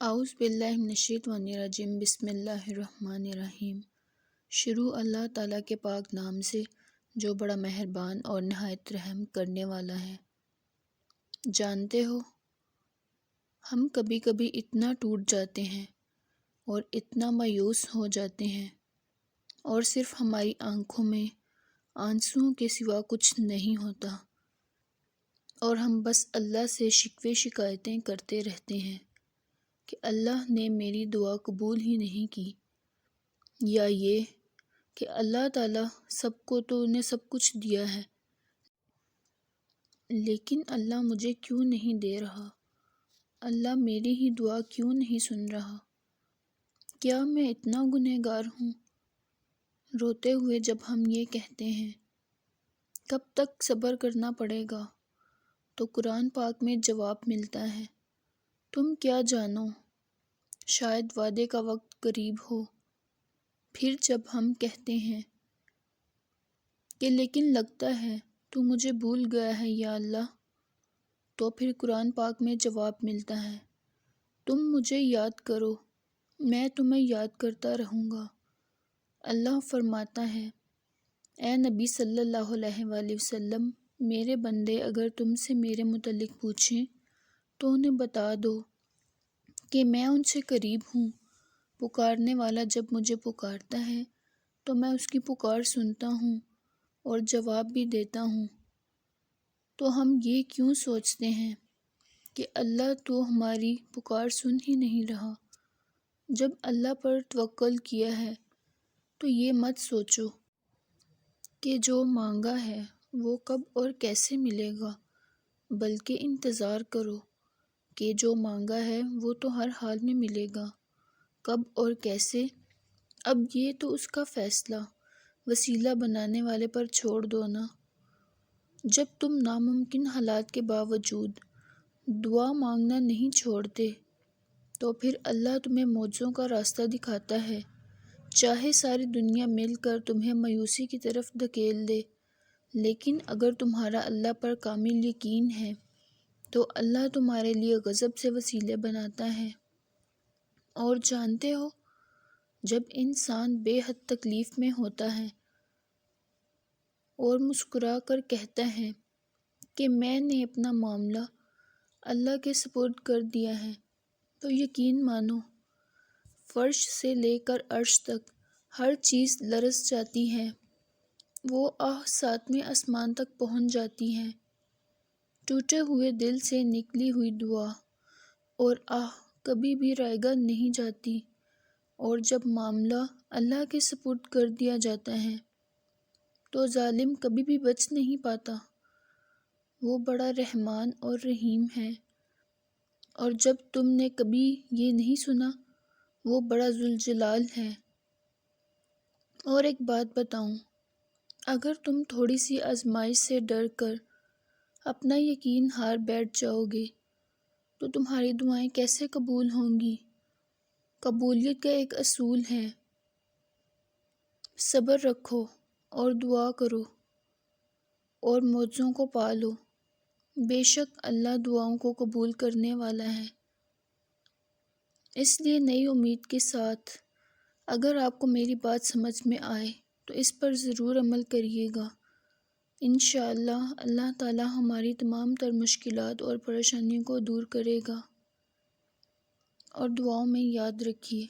اعوذ باللہ من الشیطان الرجیم بسم اللہ الرحمن الرحیم۔ شروع اللہ تعالیٰ کے پاک نام سے جو بڑا مہربان اور نہایت رحم کرنے والا ہے۔ جانتے ہو، ہم کبھی کبھی اتنا ٹوٹ جاتے ہیں اور اتنا مایوس ہو جاتے ہیں اور صرف ہماری آنکھوں میں آنسوؤں کے سوا کچھ نہیں ہوتا، اور ہم بس اللہ سے شکوے شکایتیں کرتے رہتے ہیں کہ اللہ نے میری دعا قبول ہی نہیں کی، یا یہ کہ اللہ تعالیٰ سب کو تو نے سب کچھ دیا ہے لیکن اللہ مجھے کیوں نہیں دے رہا، اللہ میری ہی دعا کیوں نہیں سن رہا، کیا میں اتنا گنہگار ہوں؟ روتے ہوئے جب ہم یہ کہتے ہیں کب تک صبر کرنا پڑے گا، تو قرآن پاک میں جواب ملتا ہے، تم کیا جانو، شاید وعدے کا وقت قریب ہو۔ پھر جب ہم کہتے ہیں کہ لیکن لگتا ہے تو مجھے بھول گیا ہے یا اللہ، تو پھر قرآن پاک میں جواب ملتا ہے، تم مجھے یاد کرو، میں تمہیں یاد کرتا رہوں گا۔ اللہ فرماتا ہے، اے نبی صلی اللہ علیہ وآلہ وسلم، میرے بندے اگر تم سے میرے متعلق پوچھیں تو انہیں بتا دو کہ میں ان سے قریب ہوں، پکارنے والا جب مجھے پکارتا ہے تو میں اس کی پکار سنتا ہوں اور جواب بھی دیتا ہوں۔ تو ہم یہ کیوں سوچتے ہیں کہ اللہ تو ہماری پکار سن ہی نہیں رہا؟ جب اللہ پر توکل کیا ہے تو یہ مت سوچو کہ جو مانگا ہے وہ کب اور کیسے ملے گا، بلکہ انتظار کرو کہ جو مانگا ہے وہ تو ہر حال میں ملے گا، کب اور کیسے، اب یہ تو اس کا فیصلہ وسیلہ بنانے والے پر چھوڑ دو نا۔ جب تم ناممکن حالات کے باوجود دعا مانگنا نہیں چھوڑتے تو پھر اللہ تمہیں معجزوں کا راستہ دکھاتا ہے، چاہے ساری دنیا مل کر تمہیں مایوسی کی طرف دھکیل دے، لیکن اگر تمہارا اللہ پر کامل یقین ہے تو اللہ تمہارے لیے غضب سے وسیلے بناتا ہے۔ اور جانتے ہو، جب انسان بے حد تکلیف میں ہوتا ہے اور مسکرا کر کہتا ہے کہ میں نے اپنا معاملہ اللہ کے سپرد کر دیا ہے، تو یقین مانو فرش سے لے کر عرش تک ہر چیز لرز جاتی ہے، وہ آہ ساتویں آسمان تک پہنچ جاتی ہے۔ ٹوٹے ہوئے دل سے نکلی ہوئی دعا اور آہ کبھی بھی رائگاں نہیں جاتی، اور جب معاملہ اللہ کے سپرد کر دیا جاتا ہے تو ظالم کبھی بھی بچ نہیں پاتا، وہ بڑا رحمان اور رحیم ہے۔ اور جب تم نے کبھی یہ نہیں سنا، وہ بڑا ذوالجلال ہے۔ اور ایک بات بتاؤں، اگر تم تھوڑی سی آزمائش سے ڈر کر اپنا یقین ہار بیٹھ جاؤ گے تو تمہاری دعائیں کیسے قبول ہوں گی؟ قبولیت کا ایک اصول ہے، صبر رکھو اور دعا کرو اور معجزوں کو پالو، بے شک اللہ دعاؤں کو قبول کرنے والا ہے۔ اس لیے نئی امید کے ساتھ اگر آپ کو میری بات سمجھ میں آئے تو اس پر ضرور عمل کریے گا، انشاءاللہ اللہ تعالی ہماری تمام تر مشکلات اور پریشانیوں کو دور کرے گا۔ اور دعاؤں میں یاد رکھیے